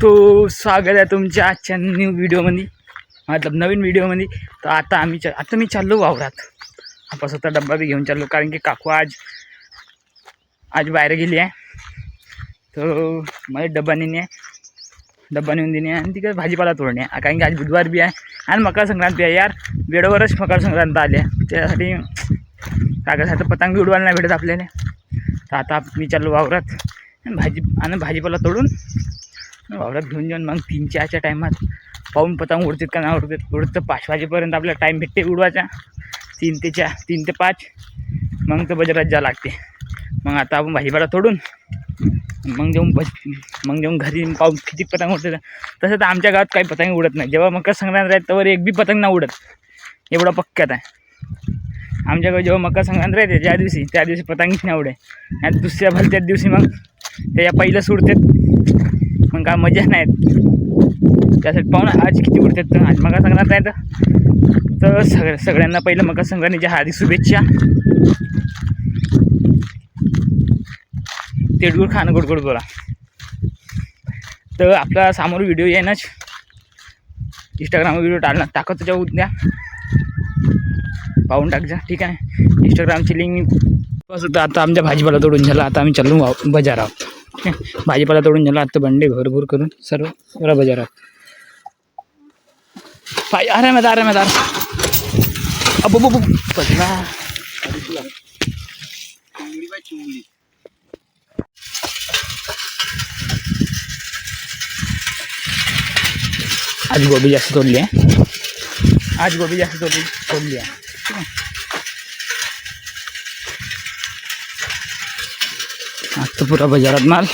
तो स्वागत आहे तुमच्या आजच्या न्यू व्हिडिओमध्ये, मतलब नवीन व्हिडिओमध्ये. तर आता मी चाललो वावरात. आपण स्वतः डब्बा बी घेऊन चाललो, कारण की काकू आज बाहेर गेली आहे. तर मला डब्बा नेऊन देणे आणि ती काय भाजीपाला तोडणे, कारण की आज बुधवार बी आहे आणि मकर संक्रांती आहे. यार वेळेवरच मकर संक्रांत आली आहे, त्यासाठी कागदासाठी पतंग बी उडवायला नाही भेटत आपल्याला. तर आता मी चाललो वावरात भाजीपाला तोडून वावरात घेऊन जाऊन मग 3-4च्या टायमात पाहून पतंग उडतात का नाही उडत. तर 5 वाजेपर्यंत आपल्याला टाईम भेटते उडवायचा. 3 ते 5 मग तर बाजारात जा लागते. मग आता आपण भाजीपाला तोडून मग जेव्हा घरी पाहून किती पतंग उडते. तसं तर आमच्या गावात काही पतंग उडत नाही. जेव्हा मकर संक्रांत राहते तेव्हा एक बी पतंग नाही उडत, एवढं पक्क्यात आहे. आमच्या गावात जेव्हा मकर संक्रांत राहते त्या दिवशी पतंगच नाही उडे. आणि दुसऱ्या भलत्याच दिवशी मग त्याच्या पहिलं सुटतात, मग काय मजा नाही. त्यासाठी पाहून आज किती उडतात. तर आज मकर संक्रांत आहे तर सगळ्यांना पहिलं मकर संक्रांतीच्या हार्दिक शुभेच्छा. तिळगुळ खाणं गोड बोला. तर आपला समोर व्हिडिओ येईनच, इंस्टाग्रामवर व्हिडिओ टाकत जाऊ द्या, पाहून टाक जा, ठीक आहे. इंस्टाग्रामची लिंक बस. आता आमच्या भाजीपाला तोडून झाला. आता आम्ही चाललो बाजारात. ठीक आहे, भाजीपाला तोडून झाला. आता बंडे भरभूर करून सर्व बाजारात. अरे मदार अबो पडला. आज गोबी जास्त तोडली आहे. आज तर पुरा बाजारात माल.